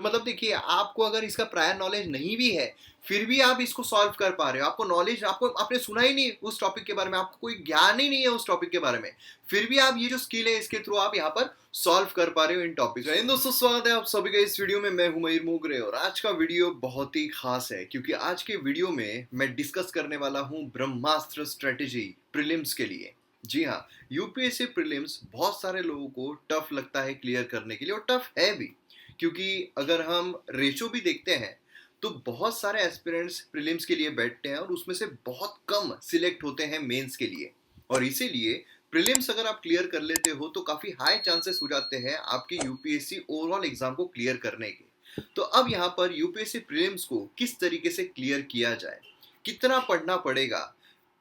मतलब देखिए, आपको अगर इसका प्रायर नॉलेज नहीं भी है, फिर भी आप इसको सॉल्व कर पा रहे हो। आपको नॉलेज आपको आपने सुना ही नहीं उस टॉपिक के बारे में, आपको कोई ज्ञान ही नहीं है उस टॉपिक के बारे में। फिर भी आप ये जो स्किल है इसके थ्रू आप यहाँ पर सॉल्व कर पा रहे हो इन टॉपिक्स में। दोस्तों, स्वागत है आप सभी का इस वीडियो में। मैं हूं मयूर मोगरे और आज का वीडियो बहुत ही खास है क्योंकि आज के वीडियो में मैं डिस्कस करने वाला हूं ब्रह्मास्त्र स्ट्रेटेजी प्रीलिम्स के लिए। जी हाँ, यूपीएससी प्रीलिम्स बहुत सारे लोगों को टफ लगता है क्लियर करने के लिए, और टफ है भी क्योंकि अगर हम रेशो भी देखते हैं तो बहुत सारे एस्पिरेंट्स प्रीलिम्स के लिए बैठते हैं और उसमें से बहुत कम सिलेक्ट होते हैं मेंस के लिए। और इसीलिए प्रीलिम्स अगर आप क्लियर कर लेते हो तो काफी हाई चांसेस हो जाते हैं आपके यूपीएससी ओवरऑल एग्जाम को क्लियर करने के। तो अब यहाँ पर यूपीएससी प्रीलिम्स को किस तरीके से क्लियर किया जाए, कितना पढ़ना पड़ेगा।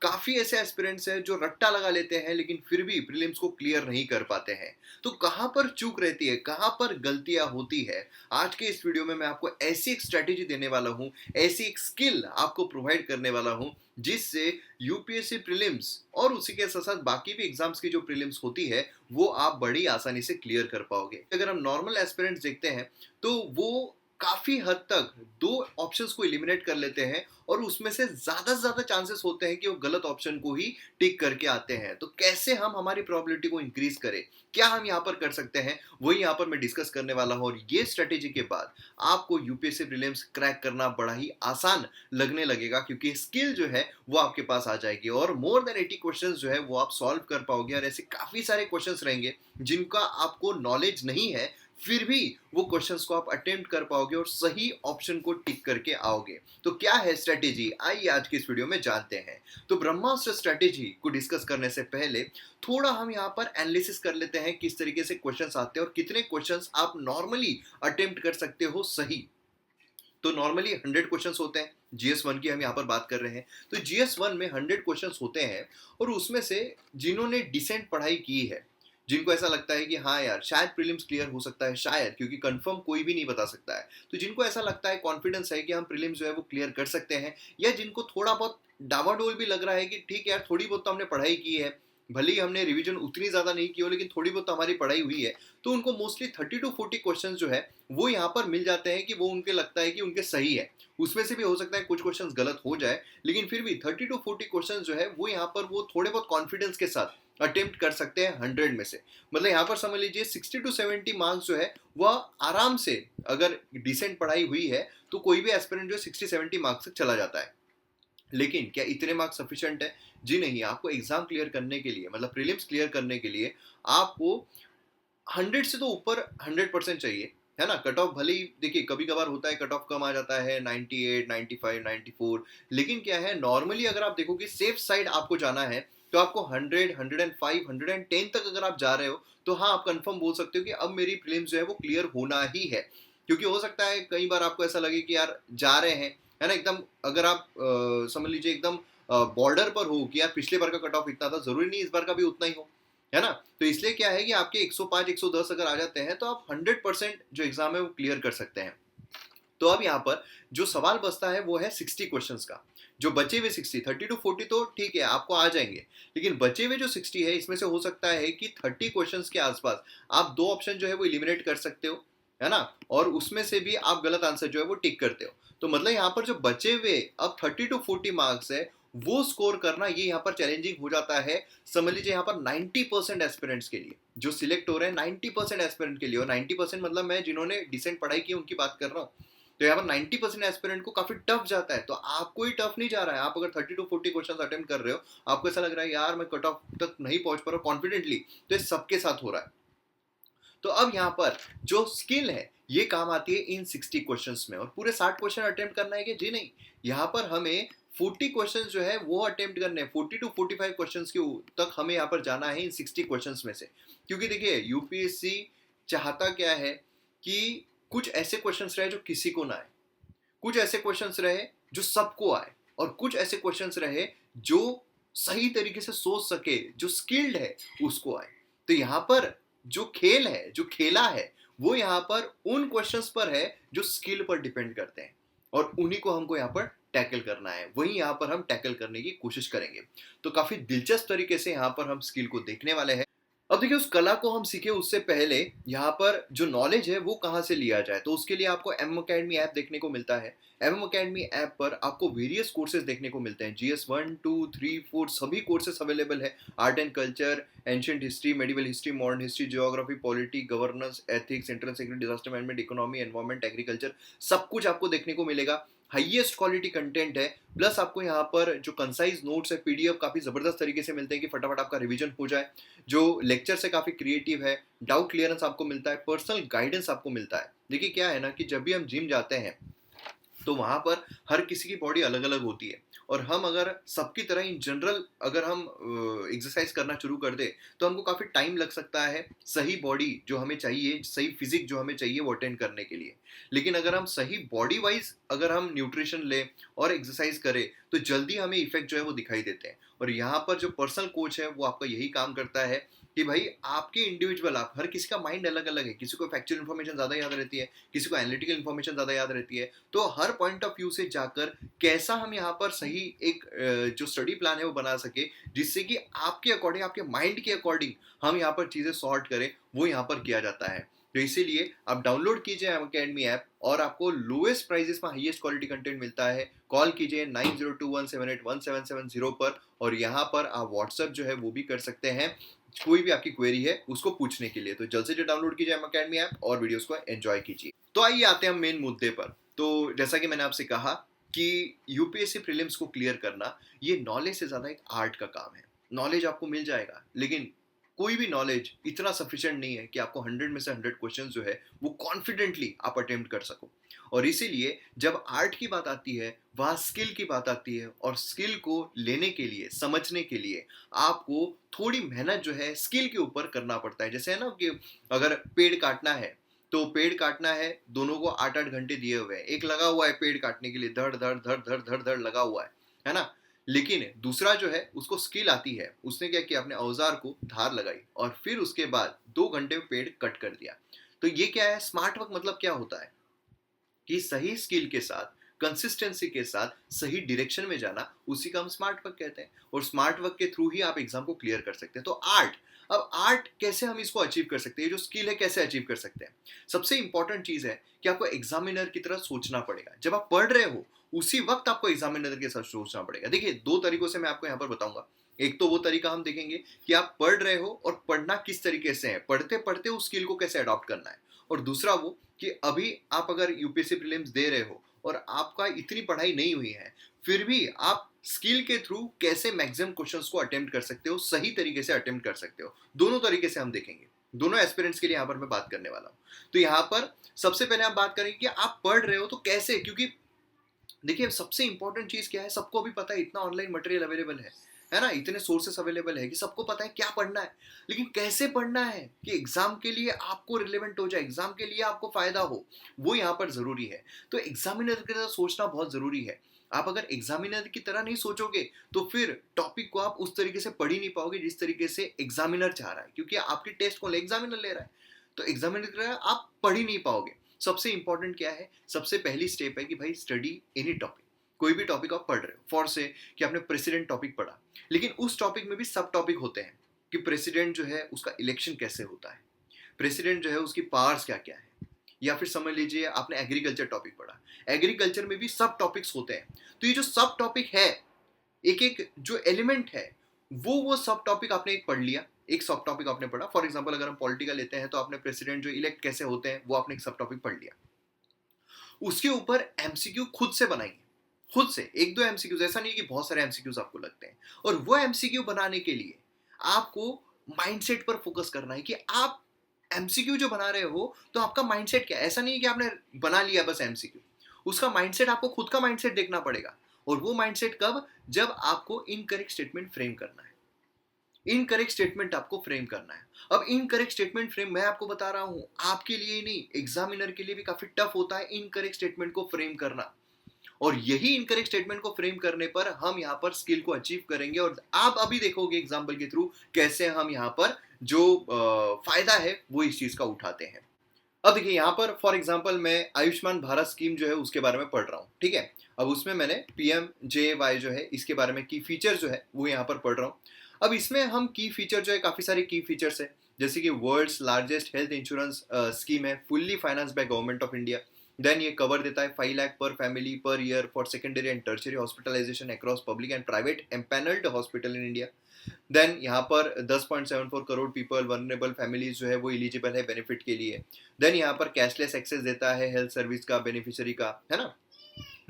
काफी ऐसे एस्पिरेंट्स हैं जो रट्टा लगा लेते हैं लेकिन फिर भी प्रीलिम्स को क्लियर नहीं कर पाते हैं। तो कहां पर चूक रहती है, कहां पर गलतियां होती है, आज के इस वीडियो में मैं आपको ऐसी एक स्ट्रेटेजी देने वाला हूं, ऐसी एक स्किल आपको प्रोवाइड करने वाला हूं जिससे यूपीएससी प्रीलिम्स और उसी के साथ साथ बाकी भी एग्जाम्स की जो प्रीलिम्स होती है वो आप बड़ी आसानी से क्लियर कर पाओगे। अगर हम नॉर्मल एस्पिरेंट्स देखते हैं तो वो काफी हद तक दो ऑप्शंस को एलिमिनेट कर लेते हैं और उसमें से ज्यादा चांसेस होते हैं कि वो गलत ऑप्शन को ही टिक करके आते हैं। तो कैसे हम हमारी प्रोबेबिलिटी को इंक्रीज करें, क्या हम यहाँ पर कर सकते हैं, वही यहाँ पर मैं डिस्कस करने वाला हूँ। और ये स्ट्रेटेजी के बाद आपको यूपीएससी प्रीलिम्स क्रैक करना बड़ा ही आसान लगने लगेगा क्योंकि स्किल जो है वो आपके पास आ जाएगी और मोर देन 80 क्वेश्चंस जो है वो आप सॉल्व कर पाओगे। और ऐसे काफी सारे क्वेश्चंस रहेंगे जिनका आपको नॉलेज नहीं है, फिर भी वो क्वेश्चंस को आप अटेम्प्ट कर पाओगे और सही ऑप्शन को टिक करके आओगे। तो क्या है स्ट्रेटेजी, आइए आज की इस वीडियो में जानते हैं। तो ब्रह्मास्त्र स्ट्रेटेजी को डिस्कस करने से पहले थोड़ा हम यहाँ पर एनालिसिस कर लेते हैं किस तरीके से क्वेश्चंस आते हैं और कितने क्वेश्चंस आप नॉर्मली अटेम्प्ट कर सकते हो सही। तो नॉर्मली 100 क्वेश्चंस होते हैं, जीएस वन की हम यहाँ पर बात कर रहे हैं। तो जीएस वन में 100 क्वेश्चंस होते हैं और उसमें से जिन्होंने डिसेंट पढ़ाई की है, जिनको ऐसा लगता है कि हाँ यार शायद प्रीलिम्स क्लियर हो सकता है, शायद, क्योंकि कंफर्म कोई भी नहीं बता सकता है, तो जिनको ऐसा लगता है, कॉन्फिडेंस है कि हम प्रीलिम्स जो है वो क्लियर कर सकते हैं, या जिनको थोड़ा बहुत डावाडोल भी लग रहा है कि ठीक है यार थोड़ी बहुत तो हमने पढ़ाई की है, भले ही हमने रिवीजन उतनी ज्यादा नहीं की हो लेकिन थोड़ी बहुत तो हमारी पढ़ाई हुई है, तो उनको मोस्टली 30 to 40 क्वेश्चन जो है वो यहाँ पर मिल जाते हैं कि वो उनके लगता है कि उनके सही है। उसमें से भी हो सकता है कुछ क्वेश्चंस गलत हो जाए लेकिन फिर भी 30 to 40 क्वेश्चंस जो है वो यहाँ पर वो थोड़े बहुत कॉन्फिडेंस के साथ अटेम्प्ट कर सकते हैं 100 में से। मतलब यहाँ पर समझ लीजिए 60 to 70 मार्क्स जो है वह आराम से, अगर डिसेंट पढ़ाई हुई है तो कोई भी एस्पिरेंट जो 60-70 मार्क्स तक चला जाता है। लेकिन क्या इतने मार्क्स सफिशिएंट है? जी नहीं। आपको एग्जाम क्लियर करने के लिए, मतलब प्रीलिम्स क्लियर करने के लिए आपको 100 से तो ऊपर 100% चाहिए, है ना। कट ऑफ भले ही देखिए कभी कभार होता है कट ऑफ कम आ जाता है 98, 95, 94, लेकिन क्या है नॉर्मली अगर आप देखो कि सेफ साइड आपको जाना है तो आपको 100, 105, 110 तक अगर आप जा रहे हो तो हाँ आप कंफर्म बोल सकते हो कि अब मेरी प्रीलिम्स जो है वो क्लियर होना ही है। क्योंकि हो सकता है कई बार आपको ऐसा लगे कि यार जा रहे हैं, है ना, एकदम अगर आप समझ लीजिए एकदम बॉर्डर पर हो कि यार पिछले बार का कट ऑफ इतना था, जरूरी नहीं इस बार का भी उतना ही हो, है ना। तो इसलिए क्या है कि आपके 105, 110 अगर आ जाते हैं तो आप 100% जो एग्जाम है वो क्लियर कर सकते हैं। तो अब यहाँ पर जो सवाल बचता है वो है 60 क्वेश्चंस का। जो बचे हुए 60, 30 to 40 तो ठीक है आपको आ जाएंगे, लेकिन बचे हुए जो 60 है इसमें से हो सकता है कि 30 क्वेश्चंस के आसपास आप दो ऑप्शन जो है वो इलिमिनेट कर सकते हो, है ना, और उसमें से भी आप गलत आंसर जो है वो टिक करते हो। तो मतलब यहाँ पर जो बचे हुए अब 30 to 40 मार्क्स है वो स्कोर करना ये यहाँ पर चैलेंजिंग हो जाता है। समझ लीजिए यहाँ पर 90% एस्पिरेंट्स के लिए जो सिलेक्ट हो रहे हैं, 90% एस्पिरेंट के लिए, और 90% मतलब मैं जिन्होंने डिसेंट पढ़ाई की उनकी बात कर रहा हूँ, तो यहाँ पर 90% एस्पिरेंट को काफी टफ जाता है। तो आपको ही टफ नहीं जा रहा है, आप अगर 30 to 40 क्वेश्चन अटेम्प्ट कर रहे हो, आपको ऐसा लग रहा है यार मैं कट ऑफ तक नहीं पहुंच पा रहा कॉन्फिडेंटली, तो ये सबके साथ हो रहा है। तो अब यहाँ पर जो स्किल है ये काम आती है इन 60 क्वेश्चंस में। और पूरे 60 क्वेश्चन अटेम्प्ट करना है कि जी नहीं, यहाँ पर हमें 40 क्वेश्चंस जो है वो अटेम्प्ट करने हैं, 40 to 45 क्वेश्चंस के तक हमें यहाँ पर जाना है इन 60 क्वेश्चंस में से। क्योंकि देखिए यूपीएससी चाहता क्या है कि कुछ ऐसे क्वेश्चंस रहे जो किसी को ना आए, कुछ ऐसे क्वेश्चंस रहे जो सबको आए, और कुछ ऐसे क्वेश्चंस रहे जो सही तरीके से सोच सके, जो स्किल्ड है उसको आए। तो यहाँ पर जो खेल है, जो खेला है, वो यहाँ पर उन क्वेश्चंस पर है जो स्किल पर डिपेंड करते हैं, और उन्हीं को हमको यहाँ पर टैकल करना है, वही यहाँ पर हम टैकल करने की कोशिश करेंगे। तो काफी दिलचस्प तरीके से यहाँ पर हम स्किल को देखने वाले हैं। अब देखिए, उस कला को हम सीखे उससे पहले यहाँ पर जो नॉलेज है वो कहाँ से लिया जाए, तो उसके लिए आपको एम अकेडमी ऐप देखने को मिलता है। एम अकेडमी ऐप पर आपको वेरियस कोर्सेज देखने को मिलते हैं। GS 1 2 3 4 सभी कोर्सेज अवेलेबल है। Art and culture, ancient history, medieval history, modern history, geography, polity, governance, ethics, international secretary, disaster management, economy, environment, agriculture, सब कुछ आपको देखने को मिलेगा। हाईएस्ट क्वालिटी कंटेंट है। प्लस आपको यहाँ पर जो कंसाइज नोट्स है, पीडीएफ काफी जबरदस्त तरीके से मिलते हैं कि फटाफट आपका रिवीजन हो जाए। जो लेक्चर है काफी क्रिएटिव है। डाउट क्लियरेंस आपको मिलता है, पर्सनल गाइडेंस आपको मिलता है। देखिए क्या है ना कि जब भी हम जिम जाते हैं तो वहां पर हर किसी की बॉडी अलग अलग होती है, और हम अगर सबकी तरह इन जनरल अगर हम एक्सरसाइज करना शुरू कर दे तो हमको काफी टाइम लग सकता है सही बॉडी जो हमें चाहिए, सही फिजिक जो हमें चाहिए वो अटेंड करने के लिए। लेकिन अगर हम सही बॉडी वाइज अगर हम न्यूट्रिशन ले और एक्सरसाइज करें तो जल्दी हमें इफेक्ट जो है वो दिखाई देते हैं। और यहाँ पर जो पर्सनल कोच है वो आपका यही काम करता है कि भाई आपके इंडिविजुअल, आप हर किसी का माइंड अलग अलग है। किसी को फैक्चुअल इन्फॉर्मेशन ज़्यादा याद रहती है, किसी को एनालिटिकल इन्फॉर्मेशन ज़्यादा याद रहती है। तो हर पॉइंट ऑफ व्यू से जाकर कैसा हम यहाँ पर सही एक जो स्टडी प्लान है वो बना सके, जिससे कि आपके अकॉर्डिंग, आपके माइंड के अकॉर्डिंग हम यहाँ पर चीज़ें सॉर्ट करें, वो यहाँ पर किया जाता है। तो इसीलिए आप डाउनलोड कीजिए एम अकेडमी ऐप और आपको लोएस्ट प्राइजेस में हाईएस्ट क्वालिटी कंटेंट मिलता है। कॉल कीजिए 9021781770 पर, और यहाँ पर आप व्हाट्सएप जो है वो भी कर सकते हैं कोई भी आपकी क्वेरी है उसको पूछने के लिए। तो जल्द से जल्द डाउनलोड कीजिए एम अकेडमी ऐप और वीडियोस को एंजॉय कीजिए। तो आइए आते हैं हम मेन मुद्दे पर। तो जैसा कि मैंने आपसे कहा कि यूपीएससी प्रीलिम्स को क्लियर करना ये नॉलेज से ज़्यादा एक आर्ट का काम है। नॉलेज आपको मिल जाएगा, लेकिन कोई भी नॉलेज इतना सफिशिएंट नहीं है कि आपको 100 में से 100 क्वेश्चन जो है वो कॉन्फिडेंटली आप अटेम्प्ट कर सको। और इसीलिए जब आर्ट की बात आती है वहाँ स्किल की बात आती है, और स्किल को लेने के लिए, समझने के लिए आपको थोड़ी मेहनत जो है स्किल के ऊपर करना पड़ता है। जैसे है ना कि अगर पेड़ काटना है तो पेड़ काटना है, दोनों को 8-8 घंटे दिए हुए हैं। एक लगा हुआ है पेड़ काटने के लिए, धड़ धड़ धड़ धड़ धड़ धड़ लगा हुआ है ना। लेकिन दूसरा जो है उसको स्किल आती है, उसने क्या किया, अपने औजार को धार लगाई और फिर उसके बाद 2 घंटे में पेड़ कट कर दिया। तो ये क्या है, स्मार्ट वर्क मतलब क्या होता है कि सही स्किल के साथ, कंसिस्टेंसी के साथ सही डायरेक्शन में जाना, उसी का हम स्मार्ट वर्क कहते हैं। और स्मार्ट वर्क के थ्रू ही आप एग्जाम को क्लियर कर सकते हैं। तो आर्ट, अब आर्ट कैसे हम इसको अचीव कर सकते हैं, ये जो स्किल है कैसे अचीव कर सकते हैं। सबसे इंपॉर्टेंट चीज है कि आपको एग्जामिनर की तरह सोचना पड़ेगा। जब आप पढ़ रहे हो उसी वक्त आपको एग्जामिनर के साथ सोचना पड़ेगा। देखिए 2 तरीकों से मैं आपको यहाँ पर बताऊंगा। एक तो वो तरीका हम देखेंगे कि आप पढ़ रहे हो और पढ़ना किस तरीके से है, पढ़ते पढ़ते उस स्किल को कैसे अडॉप्ट करना है। और दूसरा वो कि अभी आप अगर यूपीएससी प्रीलिम्स दे रहे हो और आपका इतनी पढ़ाई नहीं हुई है, फिर भी आप स्किल के थ्रू कैसे मैक्सिमम क्वेश्चंस को अटेम्प्ट कर सकते हो, सही तरीके से अटेम्प्ट कर सकते हो। दोनों तरीके से हम देखेंगे, दोनों एस्पिरेंट्स के लिए यहाँ पर मैं बात करने वाला हूँ। तो यहाँ पर सबसे पहले हम बात करेंगे कि आप पढ़ रहे हो तो कैसे, क्योंकि देखिए सबसे इंपॉर्टेंट चीज क्या है, सबको भी पता है इतना ऑनलाइन मटेरियल अवेलेबल है ना, इतने सोर्सेस अवेलेबल है कि सबको पता है क्या पढ़ना है। लेकिन कैसे पढ़ना है कि एग्जाम के लिए आपको रिलेवेंट हो जाए, एग्जाम के लिए आपको फायदा हो, वो यहाँ पर जरूरी है। तो एग्जामिनर की तरह सोचना बहुत जरूरी है। आप अगर एग्जामिनर की तरह नहीं सोचोगे तो फिर टॉपिक को आप उस तरीके से पढ़ ही नहीं पाओगे जिस तरीके से एग्जामिनर चाह रहा है, क्योंकि आपकी टेस्ट को एग्जामिनर ले रहा है। तो एग्जामिनर की तरह आप पढ़ ही नहीं पाओगे। सबसे इंपॉर्टेंट क्या है, सबसे पहली स्टेप है कि भाई स्टडी एनी टॉपिक। कोई भी टॉपिक आप पढ़ रहे हो, फॉर से कि आपने प्रेसिडेंट टॉपिक पढ़ा, लेकिन उस टॉपिक में भी सब टॉपिक होते हैं कि प्रेसिडेंट जो है उसका इलेक्शन कैसे होता है, प्रेसिडेंट जो है उसकी पावर्स क्या क्या है। या फिर समझ लीजिए आपने एग्रीकल्चर टॉपिक पढ़ा, एग्रीकल्चर में भी सब टॉपिक्स होते हैं। तो ये जो सब टॉपिक है, एक एक जो एलिमेंट है, वो सब टॉपिक आपने एक पढ़ लिया, एक सब टॉपिक आपने पढ़ा। फॉर एग्जाम्पल अगर हम पॉलिटिकल लेते हैं तो आपने प्रेसिडेंट जो इलेक्ट कैसे होते हैं वो आपने एक सब टॉपिक पढ़ लिया। उसके ऊपर एमसीक्यू खुद से बनाइए, खुद से 1-2 एमसीक्यूज, ऐसा नहीं कि बहुत सारे एमसीक्यूज आपको लगते हैं। और वो एमसीक्यू बनाने के लिए आपको माइंडसेट पर फोकस करना है कि आप एमसीक्यू जो बना रहे हो तो आपका माइंडसेट क्या है। ऐसा नहीं है कि आपने बना लिया बस एमसीक्यू, उसका माइंडसेट, आपको खुद का माइंडसेट देखना पड़ेगा। और वो माइंडसेट कब, जब आपको इनकरेक्ट स्टेटमेंट फ्रेम करना है। इनकरेक्ट स्टेटमेंट आपको फ्रेम करना है। अब इनकरेक्ट स्टेटमेंट फ्रेम मैं आपको बता रहा हूं, आपके लिए ही नहीं, एग्जामिनर के लिए भी काफी टफ होता है इनकरेक्ट स्टेटमेंट को फ्रेम करना। और यही इनकरेक्ट स्टेटमेंट को फ्रेम करने पर हम यहाँ पर स्किल को अचीव करेंगे। और आप अभी देखोगे एग्जाम्पल के थ्रू कैसे हम यहाँ पर जो फायदा है वो इस चीज का उठाते हैं। अब देखिए यहाँ पर फॉर एग्जाम्पल मैं आयुष्मान भारत स्कीम जो है उसके बारे में पढ़ रहा हूँ, ठीक है। अब उसमें मैंने PMJY जो है इसके बारे में की फीचर जो है वो यहाँ पर पढ़ रहा हूँ। अब इसमें हम की फीचर जो है, काफ़ी सारे की फीचर्स है, जैसे कि world's largest health insurance scheme है, fully finance by government of India. Then ये कवर देता है 5 लाख पर फैमिली पर year for secondary and tertiary hospitalisation across public and private empanelled hospital in India. Then यहाँ पर 10.74 करोड़ पीपल वनरेबल फैमिलीज जो है वो एलिजिबल है बेनिफिट के लिए। देन यहाँ पर कैशलेस एक्सेस देता है हेल्थ सर्विस का बेनिफिशियरी का, है ना।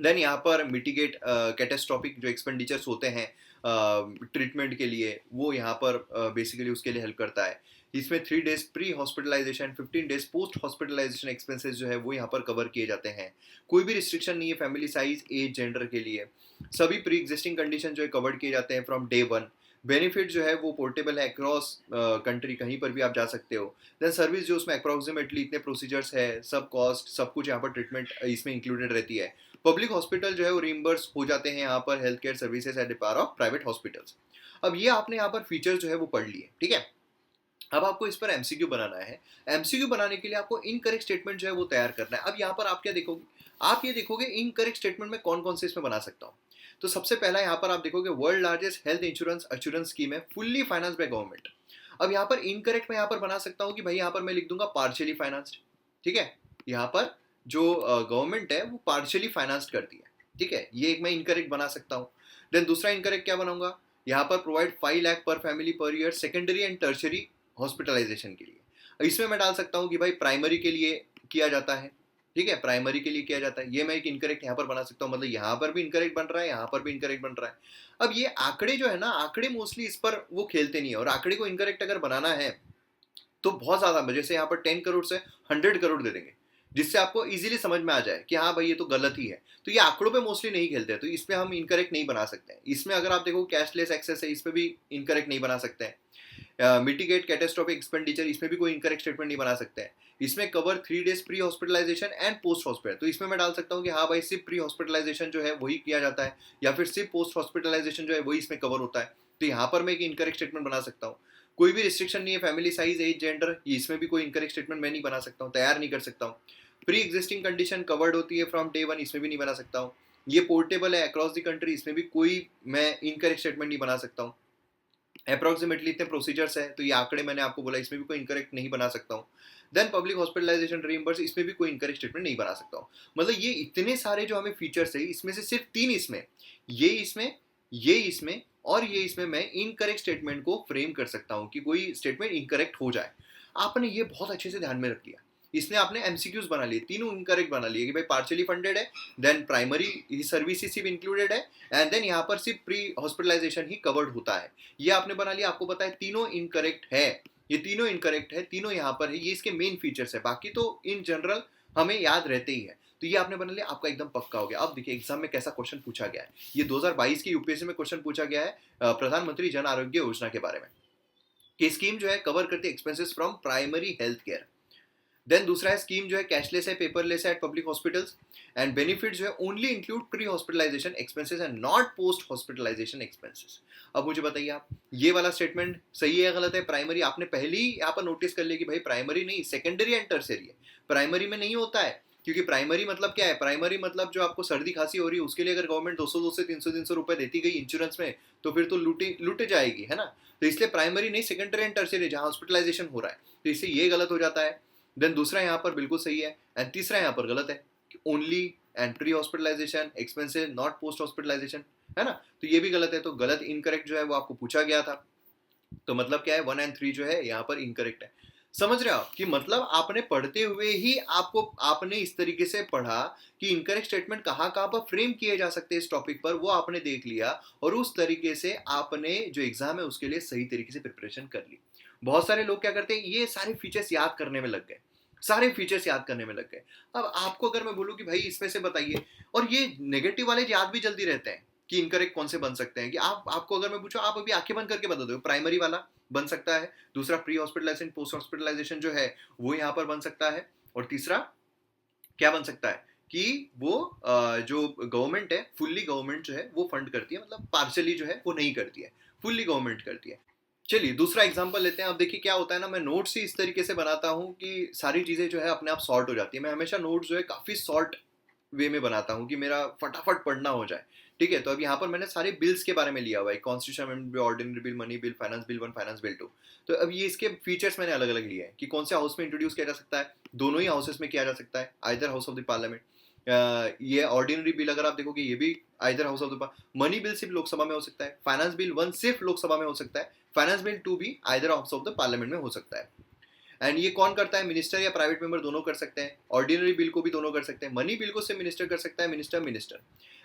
देन यहाँ पर मिटिगेट कैटेस्ट्रॉफिक जो एक्सपेंडिचर्स होते हैं ट्रीटमेंट के लिए, वो यहाँ पर बेसिकली उसके लिए हेल्प करता है। इसमें 3 days pre hospitalization, 15 days post hospitalization expenses जो है वो यहाँ पर कवर किए जाते हैं। कोई भी रिस्ट्रिक्शन नहीं है फैमिली साइज, एज, जेंडर के लिए। सभी प्री एग्जिस्टिंग कंडीशन जो है कवर्ड किए जाते हैं फ्रॉम डे 1। बेनिफिट जो है वो पोर्टेबल है अक्रॉस कंट्री, कहीं पर भी आप जा सकते हो। देन सर्विस जो उसमें अप्रोक्सीमेटली इतने प्रोसीजर्स है, सब कॉस्ट सब कुछ यहाँ पर ट्रीटमेंट इसमें इंक्लूडेड रहती है। पब्लिक हॉस्पिटल जो है वो रिम्बर्स हो जाते हैं यहाँ पर health care services at the power of private hospitals. अब ये आपने यहाँ पर फीचर्स जो है वो पढ़ लिए, ठीक है। अब आपको इस पर एमसीक्यू बनाना है। एमसीक्यू बनाने के लिए आपको इनकरेक्ट स्टेटमेंट जो है वो तैयार करना है। अब यहाँ पर आप क्या देखोगे, आप ये देखोगे इनकरेक्ट स्टेटमेंट में कौन कौन से इसमें बना सकता हूँ। तो सबसे पहला यहाँ पर आप देखोगे world largest health insurance assurance scheme है, फुल्ली फाइनेंस बाय गवर्नमेंट। अब यहाँ पर इनकरेक्ट में यहाँ पर बना सकता हूँ कि भाई यहाँ पर मैं लिख दूंगा पार्शियली फाइनेंस्ड, ठीक है। यहाँ पर जो गवर्नमेंट है वो पार्शियली फाइनेंस्ड करती है, ठीक है। ये एक मैं इनकरेक्ट बना सकता हूँ। देन दूसरा इनकरेक्ट क्या बनाऊंगा, यहाँ पर प्रोवाइड 5 लाख पर फैमिली पर year secondary and tertiary hospitalization के लिए। इसमें मैं डाल सकता हूँ कि भाई प्राइमरी के लिए किया जाता है, ठीक है, प्राइमरी के लिए किया जाता है। ये मैं एक इनकरेक्ट यहाँ पर बना सकता हूँ, मतलब यहाँ पर भी इनकरेक्ट बन रहा है, यहाँ पर भी इनकरेक्ट बन रहा है। अब ये आंकड़े जो है ना, आंकड़े मोस्टली इस पर वो खेलते नहीं है, और आंकड़े को इनकरेक्ट अगर बनाना है तो बहुत ज्यादा, जैसे यहाँ पर 10 करोड़ से 100 करोड़ दे देंगे, जिससे आपको इजीली समझ में आ जाए कि हाँ भाई ये तो गलत ही है। तो ये आंकड़ों पे मोस्टली नहीं खेलते हैं, तो इसमें हम इनकरेक्ट नहीं बना सकते हैं। इसमें अगर आप देखो कैशलेस एक्सेस है, इस पर भी इनकरेक्ट नहीं बना सकते हैं। मिटिगेट कैटेस्ट्रॉफिक एक्सपेंडिचर, इसमें भी कोई इनकरेक्ट स्टेटमेंट नहीं बना सकते हैं। इसमें cover 3 days pre hospitalization and post hospital, तो इसमें मैं डाल सकता हूँ कि हाँ भाई सिर्फ प्री हॉस्पिटलाइजेशन जो है वही किया जाता है, या फिर सिर्फ पोस्ट हॉस्पिटलाइजेशन जो है वही इसमें कवर होता है। तो यहाँ पर मैं एक इनकरेक्ट स्टेटमेंट बना सकता हूँ। कोई भी रिस्ट्रिक्शन नहीं है फैमिली साइज, एज, जेंडर, इसमें भी कोई इनकरेक्ट स्टेटमेंट मैं नहीं बना सकता हूँ, तैयार नहीं कर सकता हूँ। प्री एग्जिस्टिंग कंडीशन कवर्ड होती है फ्रॉम डे 1, इसमें भी नहीं बना सकता हूँ। ये पोर्टेबल है अक्रॉस द कंट्री, इसमें भी कोई मैं इनकरेक्ट स्टेटमेंट नहीं बना सकता हूँ। अप्रोक्सीमेटली इतने प्रोसीजर्स है, तो ये आंकड़े मैंने आपको बोला, इसमें भी कोई इनकरेक्ट नहीं बना सकता हूँ। देन पब्लिक हॉस्पिटलाइजेशन रिइंबर्स, इसमें भी कोई इनकरेक्ट स्टेटमेंट नहीं बना सकता हूँ। मतलब ये इतने सारे जो हमें फीचर्स है, इसमें से सिर्फ 3 इसमें, ये इसमें और ये इसमें मैं इनकरेक्ट स्टेटमेंट को फ्रेम कर सकता हूँ कि कोई स्टेटमेंट इनकरेक्ट हो जाए। आपने ये बहुत अच्छे से ध्यान में रख लिया। इसने आपने एमसीक्यूज बना लिए, तीनों इनकरेक्ट बना लिए कि भाई पार्शियली फंडेड है, देन प्राइमरी सर्विसेज सिर्फ इंक्लूडेड है, एंड देन यहाँ पर सिर्फ प्री हॉस्पिटलाइजेशन ही कवर्ड होता है। ये आपने बना लिया। आपको पता है तीनों इनकरेक्ट है, ये तीनों इनकरेक्ट है, तीनों यहाँ पर है, ये इसके मेन फीचर्स है, बाकी तो इन जनरल हमें याद रहते ही है। तो ये आपने बना लिया, आपका एकदम पक्का हो गया। अब देखिए एग्जाम में कैसा क्वेश्चन पूछा गया है। ये 2022 की यूपीएससी में क्वेश्चन पूछा गया है प्रधानमंत्री जन आरोग्य योजना के बारे में, कि स्कीम जो है कवर करती है expenses from primary health care. Then दूसरा है स्कीम जो है कैशलेस है, पेपरलेस है at public hospitals, and benefit जो है only include pre hospitalization expenses and not post hospitalization expenses. अब मुझे बताइए आप, ये वाला स्टेटमेंट सही है गलत है? प्राइमरी आपने पहले ही यहाँ पर नोटिस कर लिया कि भाई प्राइमरी नहीं, सेकेंडरी एंड टर्शियरी है। प्राइमरी में नहीं होता है, क्योंकि प्राइमरी मतलब क्या है, प्राइमरी मतलब जो आपको सर्दी खांसी हो रही है उसके लिए अगर गवर्नमेंट 200 से 300 रुपए देती गई इंश्योरेंस में, तो फिर तो लूटे जाएगी, है ना। तो इसलिए प्राइमरी नहीं, सेकेंडरी एंड टर्शियरी जहां हॉस्पिटलाइजेशन हो रहा है, तो इससे ये गलत हो जाता है। देन दूसरा यहाँ पर बिल्कुल सही है, एंड तीसरा यहाँ पर गलत है, only and pre hospitalization expenses not post hospitalization, है ना। तो ये भी गलत है, तो गलत इनकरेक्ट जो है वो आपको पूछा गया था। तो मतलब क्या है, 1 और 3 जो है यहाँ पर इनकरेक्ट है। समझ रहे हो आप कि मतलब आपने पढ़ते हुए ही आपने इस तरीके से पढ़ा कि इनकरेक्ट स्टेटमेंट कहाँ कहाँ पर फ्रेम किए जा सकते हैं इस टॉपिक पर, वो आपने देख लिया, और उस तरीके से आपने जो एग्जाम है उसके लिए सही तरीके से प्रिपरेशन कर ली। बहुत सारे लोग क्या करते हैं, ये सारे फीचर्स याद करने में लग गए, सारे फीचर्स याद करने में लग गए। अब आपको अगर मैं बोलूं कि भाई इसमें से बताइए, और ये नेगेटिव वाले याद भी जल्दी रहते हैं कि इनकरेक्ट कौन से बन सकते हैं, कि आपको अगर मैं पूछूं, आप अभी आंखें बंद करके बता दो, प्राइमरी वाला बन सकता है, दूसरा प्री हॉस्पिटलाइजेशन पोस्ट हॉस्पिटलाइजेशन जो है वो यहाँ पर बन सकता है, और तीसरा क्या बन सकता है कि वो जो गवर्नमेंट है, फुल्ली गवर्नमेंट जो है वो फंड करती है, मतलब पार्शली जो है वो नहीं करती है, फुल्ली गवर्नमेंट करती है। चलिए दूसरा एग्जांपल लेते हैं। अब देखिए क्या होता है ना, मैं नोट्स ही इस तरीके से बनाता हूँ कि सारी चीज़ें जो है अपने आप सॉर्ट हो जाती है। मैं हमेशा नोट्स जो है काफ़ी सॉर्ट वे में बनाता हूँ कि मेरा फटाफट पढ़ना हो जाए। ठीक है, तो अब यहाँ पर मैंने सारे बिल्स के बारे में लिया हुआ है, constitution amendment bill, ordinary bill, money bill, finance bill 1, finance bill 2। तो अब ये इसके फीचर्स मैंने अलग अलग लिए हैं कि कौन से हाउस में इंट्रोड्यूस किया जा सकता है, दोनों ही हाउसेस में किया जा सकता है, either house of the parliament. ये ऑर्डिनरी बिल अगर आप देखोगे ये भी either house of the, money bill सिर्फ लोकसभा में हो सकता है, फाइनेंस बिल 1 सिर्फ लोकसभा में हो सकता है, फाइनेंस बिल 2 भी either house of the parliament में हो सकता है। एंड ये कौन करता है, मिनिस्टर या प्राइवेट मेंबर दोनों कर सकते हैं, ऑर्डिनरी बिल को भी दोनों कर सकते हैं, मनी बिल को से मिनिस्टर कर सकता है, मिनिस्टर।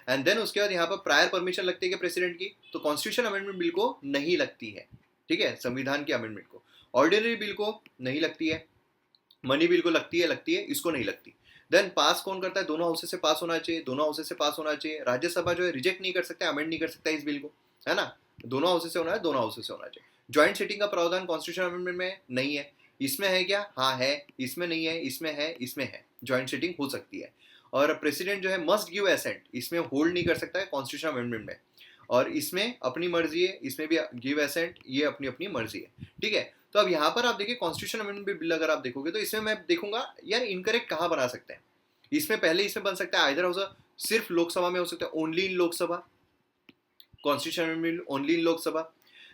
एंड देन उसके बाद यहाँ पर प्रायर परमिशन लगती है कि प्रेसिडेंट की, तो कॉन्स्टिट्यूशन अमेंडमेंट बिल को नहीं लगती है। ठीक है, संविधान के अमेंडमेंट को, ऑर्डिनरी बिल को नहीं लगती है, मनी बिल को लगती है, इसको नहीं लगती। देन पास कौन करता है, दोनों हाउसेस से पास होना चाहिए, दोनों हाउसेस से पास होना चाहिए। राज्यसभा जो है रिजेक्ट नहीं कर सकता, अमेंड नहीं कर सकता इस बिल को, है ना, दोनों हाउसेस से होना है, दोनों हाउसेस से होना चाहिए। ज्वाइंट सिटिंग का प्रावधान कॉन्स्टिट्यूशन अमेंडमेंट में नहीं है, इसमें है क्या, हाँ है, इसमें नहीं है, इसमें है, इसमें है, ज्वाइंट सिटिंग हो सकती है। और प्रेसिडेंट जो है मस्ट गिव एसेंट, इसमें होल्ड नहीं कर सकता है कॉन्स्टिट्यूशन अमेंडमेंट में, और इसमें अपनी मर्जी है, इसमें भी गिव एसेंट, ये अपनी अपनी मर्जी है। ठीक है, तो अब यहाँ पर आप देखिए कॉन्स्टिट्यूशन अमेंडमेंट बिल अगर आप देखोगे तो इसमें मैं देखूंगा यार इनकरेक्ट कहाँ बना सकते हैं। इसमें पहले इसमें बन सकता है आइदर हाउस, सिर्फ लोकसभा में हो सकता है, only in Lok Sabha, constitution amendment only in Lok Sabha.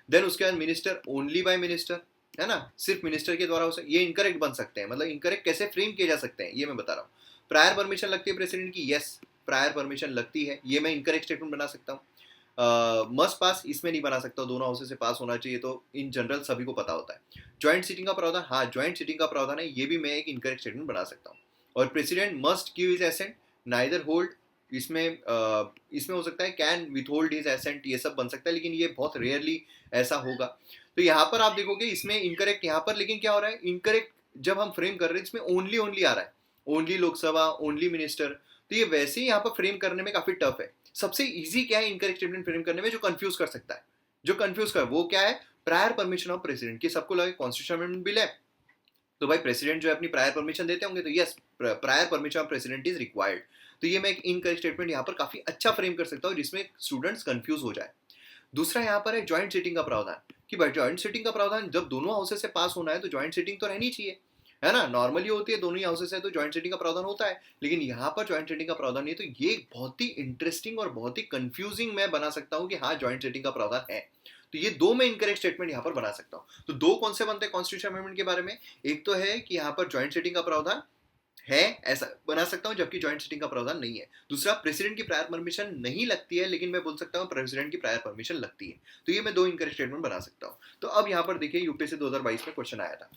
Then उसके बाद मिनिस्टर ओनली बाय मिनिस्टर, है ना, सिर्फ मिनिस्टर के द्वारा हो सकता है, ये इनकरेक्ट बन सकते हैं। मतलब इनकरेक्ट कैसे फ्रेम किए जा सकते हैं ये मैं बता रहा हूँ। प्रायर परमिशन लगती है प्रेसिडेंट की, यस प्रायर परमिशन लगती है, ये मैं इनकरेक्ट स्टेटमेंट बना सकता हूँ। मस्ट पास इसमें नहीं बना सकता, दोनों हाउसेस से पास होना चाहिए, तो इन जनरल सभी को पता होता है। ज्वाइंट सीटिंग का प्रावधान, हाँ ज्वाइंट सीटिंग का प्रावधान है, ये भी मैं एक इनकरेक्ट स्टेटमेंट बना सकता हूँ। और president must give his assent, neither hold, इसमें हो सकता है कैन विथहोल्ड हिज एसेंट, ये सब बन सकता है, लेकिन ये बहुत रेयरली ऐसा होगा। तो यहाँ पर आप देखोगे इसमें इनकरेक्ट यहाँ पर, लेकिन क्या हो रहा है इनकरेक्ट जब हम फ्रेम कर रहे हैं इसमें ओनली ओनली आ रहा है, ओनली लोकसभा, ओनली मिनिस्टर, तो ये वैसे ही यहाँ पर फ्रेम करने में काफी टफ है। सबसे इजी क्या है इनकरेक्ट स्टेटमेंट फ्रेम करने में, जो कंफ्यूज कर सकता है, जो कंफ्यूज कर, वो क्या है, प्रायर परमिशन ऑफ प्रेसिडेंट की। सबको लगे कॉन्स्टिट्यूशन अमेंडमेंट बिल है तो भाई प्रेसिडेंट जो है अपनी प्रायर परमिशन देते होंगे, तो yes prior permission of president is required. तो ये मैं एक इनकरेक्ट स्टेटमेंट यहाँ पर काफी अच्छा फ्रेम कर सकता हूँ जिसमें स्टूडेंट्स कंफ्यूज हो जाए। दूसरा यहाँ पर है ज्वाइंट सीटिंग का प्रावधान, कि भाई ज्वाइंट सीटिंग का प्रावधान जब दोनों हाउसेस से पास होना है तो ज्वाइंट सीटिंग तो रहनी चाहिए, है ना, नॉर्मली होती है, दोनों ही हाउसेस है तो ज्वाइंट सीटिंग का प्रावधान होता है, लेकिन यहाँ पर ज्वाइंट सीटिंग का प्रावधान नहीं है। तो ये बहुत ही इंटरेस्टिंग और बहुत ही कंफ्यूजिंग मैं बना सकता हूँ कि हाँ ज्वाइंट सीटिंग का प्रावधान है। तो ये दो मैं इनकरेक्ट स्टेटमेंट यहाँ पर बना सकता हूँ। तो दो कौन से बनते हैं कॉन्स्टिट्यूशन अमेंडमेंट के बारे में, एक तो है कि यहाँ पर ज्वाइंट सीटिंग का प्रावधान है, ऐसा बना सकता हूं, जबकि ज्वाइंट सीटिंग का प्रावधान नहीं है। दूसरा प्रेसिडेंट की प्रायर परमिशन नहीं लगती है, लेकिन मैं बोल सकता हूं प्रेसिडेंट की प्रायर परमिशन लगती है। तो ये मैं दो इनकरेक्ट स्टेटमेंट बना सकता हूं। तो अब यहां पर देखिए यूपीएससी 2022 में क्वेश्चन आया था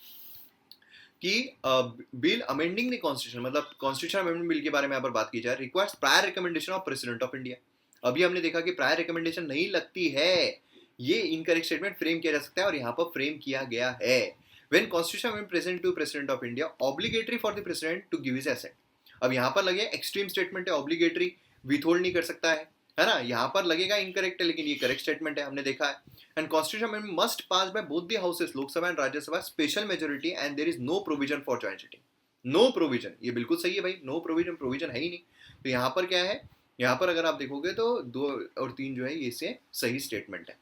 कि बिल अमेंडिंग द कॉन्स्टिट्यूशन, मतलब कॉन्स्टिट्यूशन अमेंडमेंट बिल के बारे में यहाँ पर बात की जाए, requires prior recommendation of president of India. अभी हमने देखा कि प्रायर रिकमेंडेशन नहीं लगती है, ये इनकरेक्ट स्टेटमेंट फ्रेम किया जा सकता है और यहाँ पर फ्रेम किया गया है। When Constitution Amendment present to President of India, obligatory for the President to give his assent. अब यहाँ पर लगे एक्सट्रीम स्टेटमेंट है, ऑब्लिगेटरी विथहोल्ड नहीं कर सकता है ना, यहाँ पर लगेगा इनकरेक्ट है, लेकिन ये करेक्ट स्टेटमेंट है, हमने देखा है। And constitution amendment must pass by both the houses, Lok Sabha and Rajya Sabha, special majority, and there is no provision for joint sitting. No provision, ये बिल्कुल सही है भाई, नो प्रोविजन, प्रोविजन है ही नहीं। तो यहाँ पर क्या है, यहाँ पर अगर आप देखोगे तो 2 और 3 जो है ये से सही स्टेटमेंट है।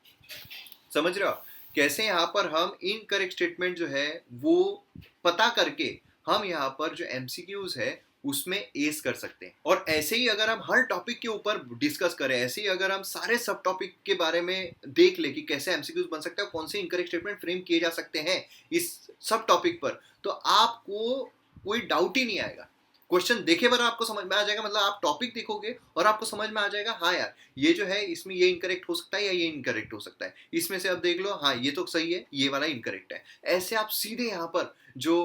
समझ रहे हो कैसे यहाँ पर हम इनकरेक्ट स्टेटमेंट जो है वो पता करके हम यहाँ पर जो एमसीक्यूज है उसमें एस कर सकते हैं। और ऐसे ही अगर हम हर टॉपिक के ऊपर डिस्कस करें, ऐसे ही अगर हम सारे सब टॉपिक के बारे में देख ले कि कैसे एमसीक्यूज बन सकते हैं, कौन से इनकरेक्ट स्टेटमेंट फ्रेम किए जा सकते हैं इस सब टॉपिक पर, तो आपको कोई डाउट ही नहीं आएगा। क्वेश्चन देखे पर आपको समझ में आ जाएगा, मतलब आप टॉपिक देखोगे और आपको समझ में आ जाएगा हाँ यार ये जो है इसमें ये इनकरेक्ट हो सकता है या ये इनकरेक्ट हो सकता है, इसमें से अब देख लो हाँ ये तो सही है, ये वाला इनकरेक्ट है। ऐसे आप सीधे यहाँ पर जो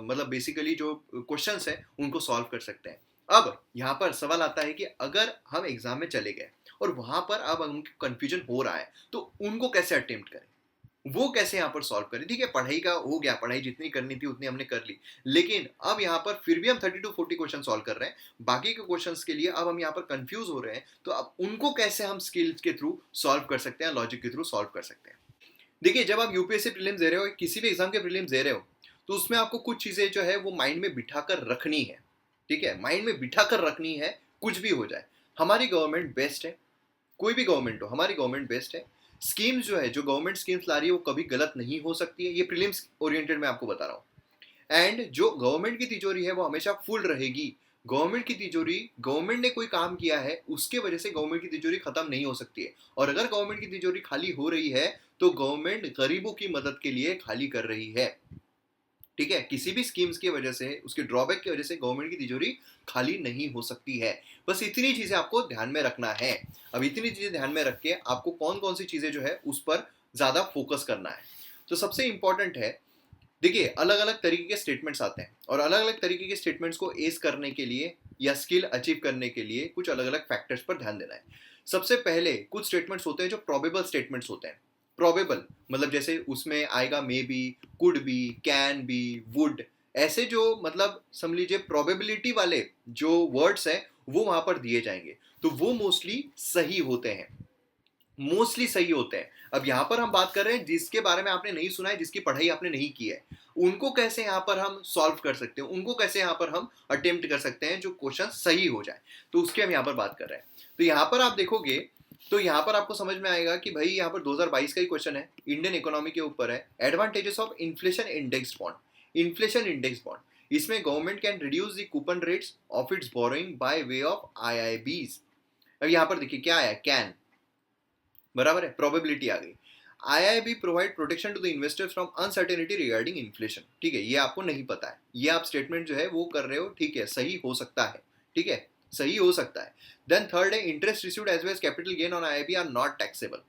मतलब बेसिकली जो क्वेश्चंस है उनको सॉल्व कर सकते हैं। अब यहाँ पर सवाल आता है कि अगर हम एग्जाम में चले गए और वहां पर अब उनको कंफ्यूजन हो रहा है तो उनको कैसे अटेम्प्ट करें, वो कैसे यहाँ पर सॉल्व करें। ठीक है, पढ़ाई का हो गया, पढ़ाई जितनी करनी थी उतनी हमने कर ली, लेकिन अब यहाँ पर फिर भी हम 30 to 40 क्वेश्चन सॉल्व कर रहे हैं, बाकी के क्वेश्चंस के लिए अब हम यहाँ पर कंफ्यूज हो रहे हैं, तो अब उनको कैसे हम स्किल्स के थ्रू सॉल्व कर सकते हैं, लॉजिक के थ्रू सॉल्व कर सकते हैं। देखिए जब आप यूपीएससी प्रीलिम्स दे रहे हो, किसी भी एग्जाम के प्रीलिम्स दे रहे हो, तो उसमें आपको कुछ चीजें जो है वो माइंड में बिठा कर रखनी है। ठीक है, माइंड में बिठा कर रखनी है, कुछ भी हो जाए हमारी गवर्नमेंट बेस्ट है, कोई भी गवर्नमेंट हो हमारी गवर्नमेंट बेस्ट है। स्कीम्स जो है, जो गवर्नमेंट स्कीम्स ला रही है वो कभी गलत नहीं हो सकती है, ये प्रीलिम्स ओरिएंटेड मैं आपको बता रहा हूँ। एंड जो गवर्नमेंट की तिजोरी है वो हमेशा फुल रहेगी, गवर्नमेंट की तिजोरी, गवर्नमेंट ने कोई काम किया है उसके वजह से गवर्नमेंट की तिजोरी खत्म नहीं हो सकती है। और अगर गवर्नमेंट की तिजोरी खाली हो रही है तो गवर्नमेंट गरीबों की मदद के लिए खाली कर रही है। ठीक है, किसी भी स्कीम्स की वजह से, उसके ड्रॉबैक की वजह से गवर्नमेंट की तिजोरी खाली नहीं हो सकती है। बस इतनी चीजें आपको ध्यान में रखना है। अब इतनी चीजें ध्यान में रख के आपको कौन कौन सी चीजें जो है उस पर ज्यादा फोकस करना है। तो सबसे इंपॉर्टेंट है, देखिए अलग अलग तरीके के स्टेटमेंट्स आते हैं और अलग अलग तरीके के स्टेटमेंट्स को एस करने के लिए या स्किल अचीव करने के लिए कुछ अलग अलग फैक्टर्स पर ध्यान देना है। सबसे पहले कुछ स्टेटमेंट्स होते हैं जो प्रोबेबल स्टेटमेंट्स होते हैं। प्रोबेबल मतलब जैसे उसमें आएगा may be, could be, can be, would, ऐसे जो मतलब समझ लीजिए प्रोबेबिलिटी वाले जो वर्ड्स हैं वो वहां पर दिए जाएंगे, तो वो मोस्टली सही होते हैं, मोस्टली सही होते हैं। अब यहां पर हम बात कर रहे हैं जिसके बारे में आपने नहीं सुना है, जिसकी पढ़ाई आपने नहीं की है, उनको कैसे यहां पर हम सॉल्व कर सकते हैं, उनको कैसे यहां पर हम अटेम्प्ट कर सकते हैं जो क्वेश्चन सही हो जाए, तो उसकी हम यहां पर बात कर रहे हैं। तो यहां पर आप देखोगे तो यहां पर आपको समझ में आएगा कि भाई यहां पर 2022 का ही क्वेश्चन है, इंडियन इकोनॉमी के ऊपर है, advantages of inflation index bond. Inflation index bond, इसमें government can reduce the coupon rates of its borrowing by way of IIBs. अब यहां पर देखिए क्या आया, कैन, बराबर है, प्रोबेबिलिटी आ गई। IIB provide protection to the investors from uncertainty regarding inflation. ठीक है, ये आपको नहीं पता है, ये आप स्टेटमेंट जो है वो कर रहे हो, ठीक है, सही हो सकता है, ठीक है, सही हो सकता है। देन थर्ड है, interest received as well as capital gain on IIB are not taxable.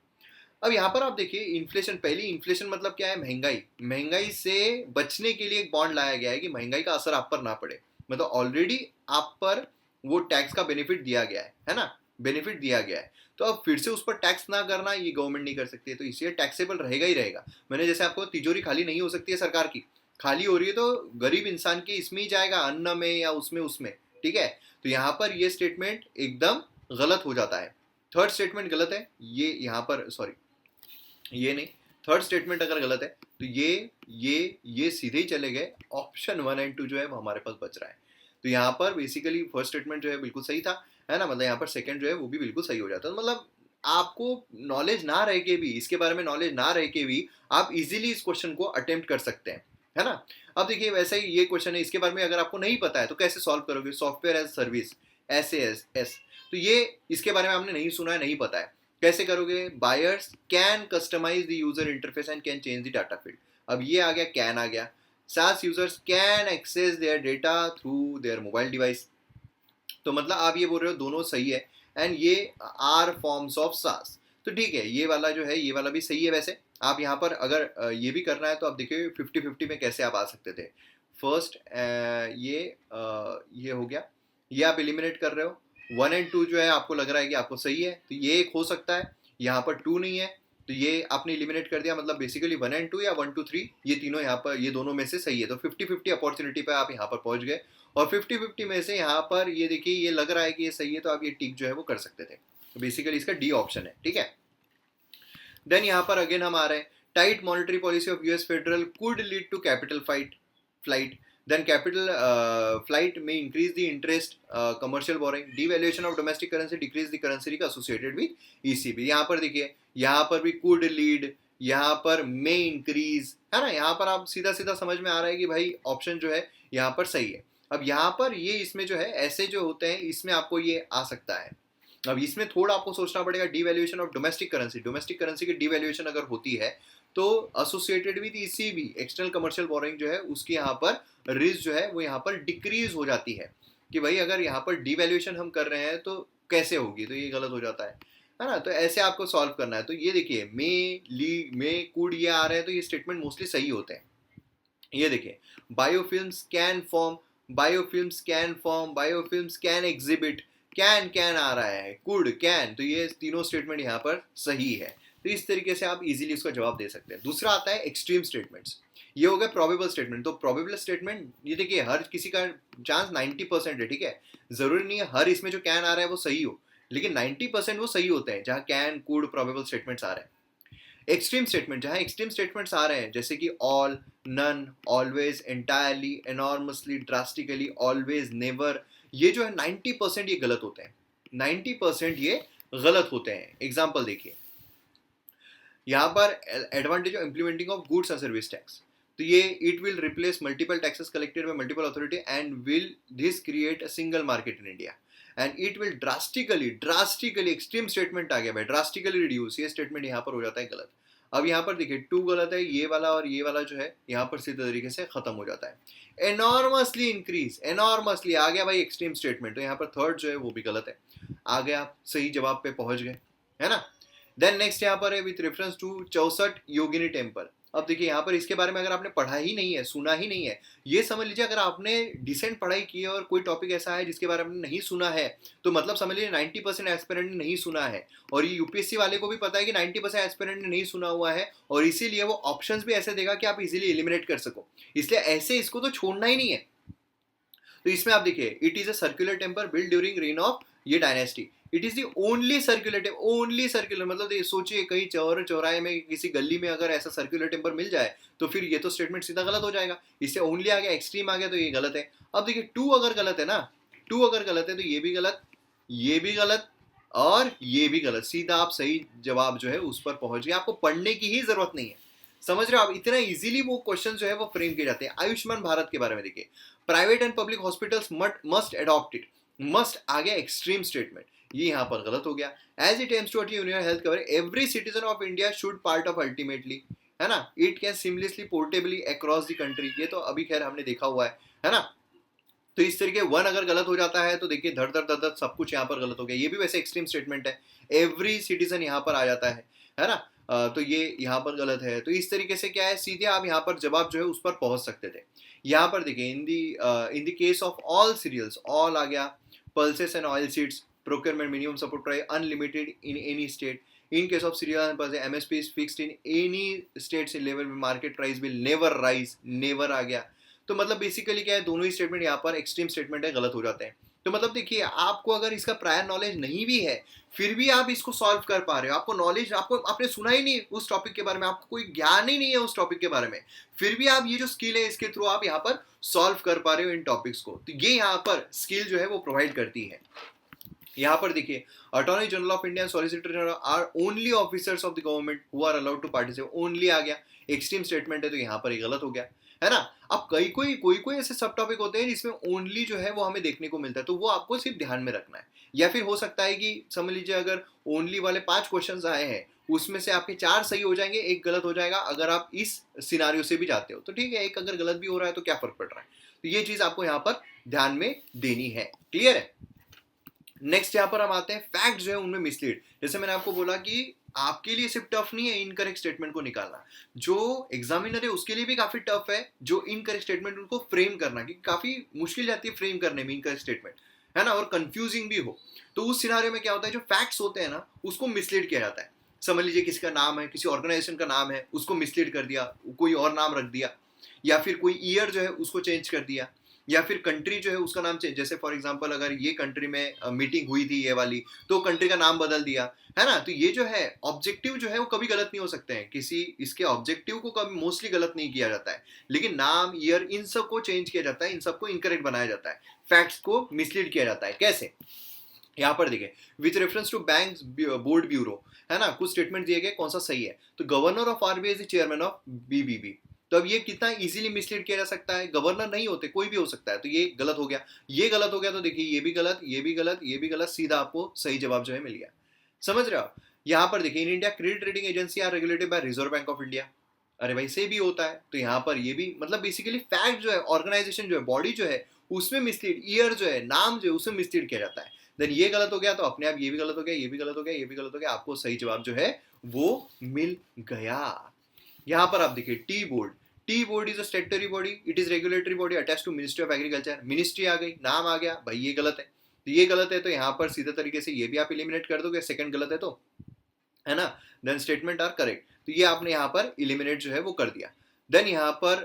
अब यहाँ पर आप देखिए इन्फ्लेशन, पहली इन्फ्लेशन मतलब क्या है, महंगाई, महंगाई से बचने के लिए एक बॉन्ड लाया गया है कि महंगाई का असर आप पर ना पड़े, मतलब ऑलरेडी आप पर वो टैक्स का बेनिफिट दिया गया है ना, बेनिफिट दिया गया है, तो अब फिर से उस पर टैक्स ना करना ये गवर्नमेंट नहीं कर सकती है, तो इसलिए टैक्सेबल रहेगा ही रहेगा। मैंने जैसे आपको तिजोरी खाली नहीं हो सकती है सरकार की, खाली हो रही है तो गरीब इंसान की इसमें ही जाएगा, अन्न में या उसमें उसमें, ठीक है। तो यहाँ पर ये स्टेटमेंट एकदम गलत हो जाता है, थर्ड स्टेटमेंट गलत है, ये यहाँ पर सॉरी ये नहीं, थर्ड स्टेटमेंट अगर गलत है तो ये सीधे ही चले गए, ऑप्शन 1 एंड 2 जो है वो हमारे पास बच रहा है। तो यहाँ पर बेसिकली फर्स्ट स्टेटमेंट जो है बिल्कुल सही था, है ना, मतलब यहाँ पर सेकंड जो है वो भी बिल्कुल सही हो जाता है। मतलब आपको नॉलेज ना रह के भी, इसके बारे में नॉलेज ना रह के भी आप इजीली इस क्वेश्चन को अटेम्प्ट कर सकते हैं, है ना। अब देखिए वैसे ही ये क्वेश्चन है, इसके बारे में अगर आपको नहीं पता है तो कैसे सॉल्व करोगे, सॉफ्टवेयर एज सर्विस, SaaS, तो ये इसके बारे में आपने नहीं सुना है, नहीं पता है, कैसे करोगे, buyers can customise the user interface and can change the data field. अब ये आ गया, कैन आ गया। SaaS users can access their data through their mobile device, तो मतलब आप ये बोल रहे हो दोनों सही है, एंड ये आर फॉर्म्स ऑफ SaaS, तो ठीक है, ये वाला जो है ये वाला भी सही है। वैसे आप यहाँ पर अगर ये भी करना है तो आप देखिए 50-50 में कैसे आप आ सकते थे। फर्स्ट ये हो गया, ये आप एलिमिनेट कर रहे हो, 1 एंड 2 जो है आपको लग रहा है कि आपको सही है, तो ये एक हो सकता है, यहाँ पर 2 नहीं है तो ये आपने एलिमिनेट कर दिया, मतलब बेसिकली 1 एंड 2 या 1 2 3 ये तीनों यहाँ पर, ये दोनों में से सही है, तो 50-50 अपॉर्चुनिटी पे आप यहाँ पर पहुंच गए। और 50-50 में से यहाँ पर ये देखिए ये लग रहा है कि ये सही है, तो आप ये टिक जो है वो कर सकते थे, तो बेसिकली इसका डी ऑप्शन है, ठीक है। देन यहाँ पर अगेन हम आ रहे हैं, tight monetary policy of US federal could lead to capital flight, then capital flight may increase the interest, commercial borrowing, devaluation of domestic currency decrease the currency risk associated with ECB। यहाँ पर देखिए, यहाँ पर भी could lead, यहाँ पर may increase, है ना, यहाँ पर आप सीधा सीधा समझ में आ रहा है कि भाई ऑप्शन जो है यहाँ पर सही है। अब यहाँ पर ये इसमें जो है ऐसे जो होते हैं इसमें आपको ये आ सकता है। अब इसमें थोड़ा आपको सोचना पड़ेगा, devaluation of domestic currency, domestic currency की डिवैल्यूएशन अगर होती है तो associated with ECB, external commercial borrowing जो है उसकी यहाँ पर रिस्क जो है वो यहाँ पर डिक्रीज हो जाती है, कि भाई अगर यहाँ पर डिवैल्यूएशन हम कर रहे हैं तो कैसे होगी, तो ये गलत हो जाता है ना। तो ऐसे आपको सॉल्व करना है। तो ये देखिए मे कुड ये आ रहे हैं, तो ये स्टेटमेंट मोस्टली सही होते हैं। ये देखिए, biofilms can form, biofilms can form, biofilms can exhibit, can आ रहा है, कुड, कैन, तो ये तीनों स्टेटमेंट यहाँ पर सही है। तो इस तरीके से आप इजीली उसका जवाब दे सकते हैं। दूसरा आता है एक्सट्रीम स्टेटमेंट्स, ये हो गया प्रोबेबल स्टेटमेंट। तो प्रोबेबल स्टेटमेंट ये देखिए हर किसी का चांस 90% है, ठीक है, जरूरी नहीं है हर इसमें जो कैन आ रहा है वो सही हो, लेकिन 90% वो सही होते हैं जहाँ कैन, कुड, प्रोबेबल स्टेटमेंट्स आ रहे हैं। एक्सट्रीम स्टेटमेंट, जहाँ एक्सट्रीम स्टेटमेंट्स आ रहे हैं जैसे कि all, none, always, entirely, enormously, drastically, always, never, ये जो है 90% ये गलत होते हैं, 90% ये गलत होते हैं। एग्जाम्पल देखिए, यहाँ पर advantage of implementing of goods and service tax, तो ये it will replace multiple taxes collected by multiple authority and will this create a single market in India and it will drastically extreme statement आ गया भाई, drastically reduce, ये statement यहाँ पर हो जाता है गलत। अब यहाँ पर देखिए 2 गलत है, ये वाला और ये वाला जो है यहाँ पर सीधे तरीके से खत्म हो जाता है। एनॉर्मसली इंक्रीज, एनॉर्मसली आ गया भाई एक्सट्रीम स्टेटमेंट, तो यहाँ पर थर्ड जो है वो भी गलत है, आ गया, सही जवाब पे पहुंच गए, है ना। देन नेक्स्ट यहाँ पर है with reference to 64 Yogini temple. अब देखिए यहाँ पर इसके बारे में अगर आपने पढ़ा ही नहीं है, सुना ही नहीं है, ये समझ लीजिए अगर आपने डिसेंट पढ़ाई की है और कोई टॉपिक ऐसा है जिसके बारे में नहीं सुना है, तो मतलब समझ लीजिए 90% एस्पिरेंट ने नहीं सुना है, और ये यूपीएससी वाले को भी पता है कि 90% एस्पिरेंट ने नहीं सुना हुआ है, और इसीलिए वो ऑप्शंस भी ऐसे देगा कि आप इजीली एलिमिनेट कर सको, इसलिए ऐसे इसको तो छोड़ना ही नहीं है। तो इसमें आप देखिए it is a circular temple build during reign of ये dynasty, it is the only circular, only circular, मतलब सोचिए कहीं चौराहे में किसी गली में अगर ऐसा सर्कुलर टेम्पल मिल जाए तो फिर ये तो स्टेटमेंट सीधा गलत हो जाएगा, इससे ओनली आ गया, एक्सट्रीम आ गया, तो ये गलत है। अब देखिए 2 अगर गलत है ना, 2 अगर गलत है तो ये भी गलत, ये भी गलत और ये भी गलत, सीधा आप सही जवाब जो है उस पर पहुंच गए, आपको पढ़ने की ही जरूरत नहीं है, समझ रहे हो आप, इतना इजीली वो क्वेश्चन जो है वो फ्रेम किए जाते हैं। आयुष्मान भारत के बारे में देखिए, private and public hospitals must adopt it, must आ गया एक्सट्रीम स्टेटमेंट, ये यहाँ पर गलत हो गया। As it aims to achieve universal health cover every citizen of India should part of ultimately, है ना, it can seamlessly portably across the country, ये तो अभी खैर हमने देखा हुआ है ना। तो इस तरीके 1 अगर गलत हो जाता है तो देखिए धड़ धड़ धड़ धड़ सब कुछ यहाँ पर गलत हो गया, ये भी वैसे एक्सट्रीम स्टेटमेंट है, एवरी सिटीजन यहाँ पर आ जाता है ना, तो ये यहाँ पर गलत है। तो इस तरीके से क्या है, सीधे आप यहाँ पर जवाब जो है उस पर पहुंच सकते थे। यहाँ पर देखिए in the case of all cereals, all आ गया, pulses and oil seeds procurement minimum support price unlimited in any state, in case of cereal MSP is fixed in any states in level में market price will never rise, never आ गया। तो मतलब basically क्या है, दोनों ही statement यहाँ पर एक्सट्रीम स्टेटमेंट है, गलत हो जाते हैं। तो मतलब देखिए आपको अगर इसका प्रायर नॉलेज नहीं भी है फिर भी आप इसको सॉल्व कर पा रहे हो, आपको नॉलेज, आपको आपने सुना ही नहीं उस टॉपिक के बारे में, आपको कोई ज्ञान ही नहीं है उस टॉपिक के बारे में, फिर भी आप ये जो स्किल है इसके थ्रू आप यहाँ पर सॉल्व कर पा रहे हो इन टॉपिक्स को, तो ये यहाँ पर स्किल जो है वो प्रोवाइड करती है। यहाँ पर देखिए attorney general of India, solicitor general are only officers of the government who are allowed to participate, only आ गया, एक्सट्रीम स्टेटमेंट है तो यहाँ पर ये गलत हो गया, है ना। अब कोई ऐसे सब टॉपिक होते हैं जिसमें ओनली जो है वो हमें देखने को मिलता है, तो वो आपको सिर्फ ध्यान में रखना है, या फिर हो सकता है कि समझ लीजिए अगर ओनली वाले 5 क्वेश्चंस आए हैं उसमें से आपके 4 सही हो जाएंगे, 1 गलत हो जाएगा, अगर आप इस सिनारियो से भी जाते हो तो ठीक है, 1 अगर गलत भी हो रहा है तो क्या फर्क पड़ रहा है, तो ये चीज आपको यहाँ पर ध्यान में देनी है, क्लियर है। नेक्स्ट यहाँ पर हम आते हैं फैक्ट जो है उनमें मिसलीड, जैसे मैंने आपको बोला कि आपके लिए सिर्फ टफ नहीं है इनकरेक्ट स्टेटमेंट को निकालना, जो एग्जामिनर है उसके लिए भी काफी टफ है जो इनकरेक्ट स्टेटमेंट उनको फ्रेम करना, क्योंकि काफी मुश्किल जाती है फ्रेम करने में इनकरेक्ट स्टेटमेंट, है ना, और कंफ्यूजिंग भी हो, तो उस सिनारियो में क्या होता है, जो फैक्ट्स होते हैं ना उसको मिसलीड किया जाता है। समझ लीजिए किसी का नाम है, किसी ऑर्गेनाइजेशन का नाम है, उसको मिसलीड कर दिया, कोई और नाम रख दिया, या फिर कोई ईयर जो है उसको चेंज कर दिया, या फिर कंट्री जो है उसका नाम चेंज, जैसे फॉर एग्जांपल अगर ये कंट्री में मीटिंग हुई थी ये वाली तो कंट्री का नाम बदल दिया, है ना। तो ये जो है ऑब्जेक्टिव जो है वो कभी गलत नहीं हो सकते हैं, किसी इसके ऑब्जेक्टिव को कभी मोस्टली गलत नहीं किया जाता है, लेकिन नाम, ईयर, इन सब को चेंज किया जाता है, इन सबको इनकरेक्ट बनाया जाता है, फैक्ट्स को मिसलीड किया जाता है। कैसे, यहाँ पर देखिए with reference to bank board bureau, है ना, कुछ स्टेटमेंट दिए गए, कौन सा सही है, तो governor of RBI is the chairman of BBB, तो अब ये कितना इजीली मिसलीड किया जा सकता है, गवर्नर नहीं होते, कोई भी हो सकता है, तो ये गलत हो गया, ये गलत हो गया, तो देखिए ये भी गलत, ये भी गलत, ये भी गलत, सीधा आपको सही जवाब जो है मिल गया, समझ रहे हो। यहाँ पर देखिए in India credit rating agency are regulated by Reserve Bank of India, अरे भाई से भी होता है, तो यहाँ पर ये भी मतलब बेसिकली फैक्ट जो है, ऑर्गेनाइजेशन जो है, बॉडी जो है उसमें मिसलीड, ईयर जो है, नाम जो है उसमें मिसलीड किया जाता है, देन ये गलत हो गया, तो अपने आप ये भी गलत हो गया, ये भी गलत हो गया, ये भी गलत हो गया, आपको सही जवाब जो है वो मिल गया। यहाँ पर आप देखिए tea board is a statutory body, it is regulatory body attached to ministry of agriculture, ministry आ गई, नाम आ गया, भाई ये गलत है, तो ये गलत है, तो यहाँ पर सीधे तरीके से ये भी आप एलिमिनेट कर दोगे, सेकंड गलत है तो, है ना, देन स्टेटमेंट आर करेक्ट, तो ये आपने यहाँ पर एलिमिनेट जो है वो कर दिया। देन यहाँ पर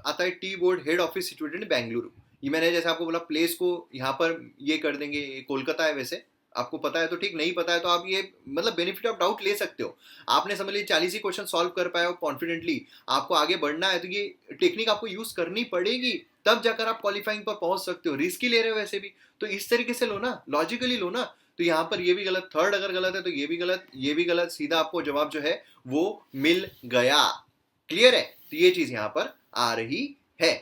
आता है tea board head office situated in Bengaluru, ये मैंने जैसे आपको बोला प्लेस को यहाँ पर ये कर देंगे, कोलकाता है, वैसे आपको पता है तो ठीक, नहीं पता है तो आप ये मतलब बेनिफिट ऑफ डाउट ले सकते हो, आपने समझ लीजिए 40 ही क्वेश्चन सॉल्व कर पाए हो कॉन्फिडेंटली, आपको आगे बढ़ना है तो ये टेक्निक आपको यूज करनी पड़ेगी, तब जाकर आप क्वालिफाइंग पर पहुंच सकते हो, रिस्क ही ले रहे हो वैसे भी, तो इस तरीके से लो ना, लॉजिकली लो ना, तो यहाँ पर ये भी गलत, थर्ड अगर गलत है तो ये भी गलत, ये भी गलत, सीधा आपको जवाब जो है वो मिल गया। क्लियर है? तो ये चीज यहां पर आ रही है।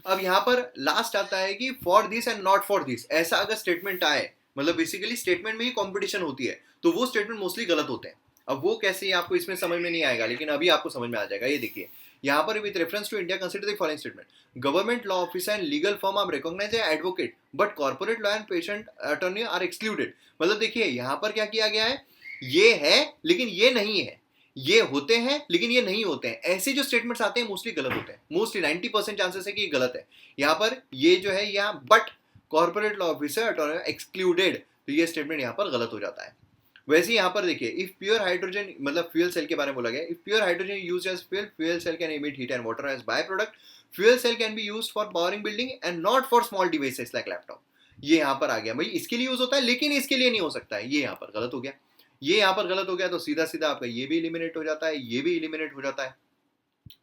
अब यहां पर लास्ट आता है कि for this and not for this, ऐसा अगर स्टेटमेंट आए, मतलब बेसिकली स्टेटमेंट में ही कंपटीशन होती है, तो वो स्टेटमेंट मोस्टली गलत होते हैं। अब वो कैसे आपको इसमें समझ में नहीं आएगा, लेकिन अभी आपको समझ में आ जाएगा। ये देखिए यहाँ पर, with reference to India consider the following statement, government law officer and legal firm are recognise advocate but corporate law and patient attorney are excluded. मतलब देखिए यहाँ पर क्या किया गया है, ये है लेकिन ये नहीं है, ये होते हैं लेकिन ये नहीं होते हैं, ऐसे जो स्टेटमेंट्स आते हैं मोस्टली गलत होते हैं। मोस्टली 90% चांसेस है कि ये गलत है। यहाँ पर ये जो है यहाँ but corporate law officer excluded, तो ये स्टेटमेंट यहाँ पर गलत हो जाता है। वैसे यहाँ पर देखिए, इफ प्योर हाइड्रोजन, मतलब फ्यूल सेल के बारे में बोला गया, if pure hydrogen use as fuel, fuel cell can emit heat and water as by product, fuel cell can be used for powering building and not for small devices like laptop. ये यहाँ पर आ गया भाई, इसके लिए use होता है लेकिन इसके लिए नहीं हो सकता है, ये यहाँ पर गलत हो गया। ये यहाँ पर गलत हो गया तो सीधा सीधा आपका ये भी एलिमिनेट हो जाता है, ये भी एलिमिनेट हो जाता है।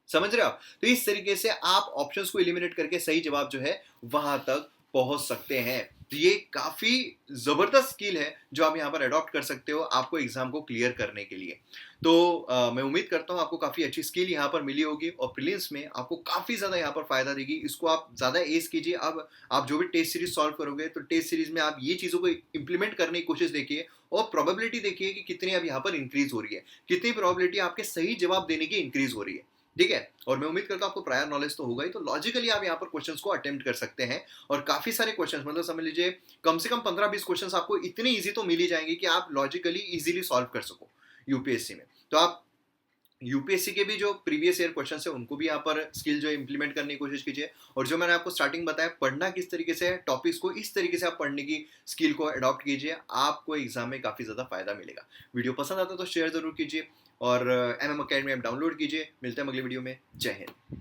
समझ रहे हो आप? तो इस तरीके से आप ऑप्शंस को एलिमिनेट करके सही जवाब जो है वहां तक पहुंच सकते हैं। तो ये काफी जबरदस्त स्किल है जो आप यहाँ पर अडॉप्ट कर सकते हो आपको एग्जाम को क्लियर करने के लिए। तो मैं उम्मीद करता हूँ आपको काफी अच्छी स्किल यहाँ पर मिली होगी और प्रीलिम्स में आपको काफी ज्यादा यहाँ पर फायदा देगी। इसको आप ज्यादा एज कीजिए। अब आप जो भी टेस्ट सीरीज सॉल्व करोगे तो टेस्ट सीरीज में आप ये चीजों को इंप्लीमेंट करने की कोशिश देखिए और प्रोबेबिलिटी देखिए कि कितनी अब यहाँ पर इंक्रीज हो रही है, कितनी प्रोबेबिलिटी आपके सही जवाब देने की इंक्रीज हो रही है। ठीक है, और मैं उम्मीद करता हूं आपको प्रायर नॉलेज तो होगा ही, तो लॉजिकली आप यहाँ पर क्वेश्चंस को अटेम्प्ट कर सकते हैं और काफी सारे क्वेश्चंस, मतलब समझ लीजिए कम से कम 15-20 क्वेश्चंस आपको इतने इजी तो मिल ही जाएंगे कि आप लॉजिकली इजीली सॉल्व कर सको यूपीएससी में। तो आप यूपीएससी के भी जो प्रीवियस ईयर क्वेश्चंस है उनको भी यहाँ पर स्किल जो इंप्लीमेंट करने की कोशिश कीजिए, और जो मैंने आपको स्टार्टिंग बताया पढ़ना किस तरीके से है, टॉपिक्स को इस तरीके से आप पढ़ने की स्किल को अडॉप्ट कीजिए, आपको एग्जाम में काफी ज्यादा फायदा मिलेगा। वीडियो पसंद आता है तो शेयर जरूर कीजिए और MM Academy ऐप डाउनलोड कीजिए। मिलते हैं अगले वीडियो में। जय हिंद।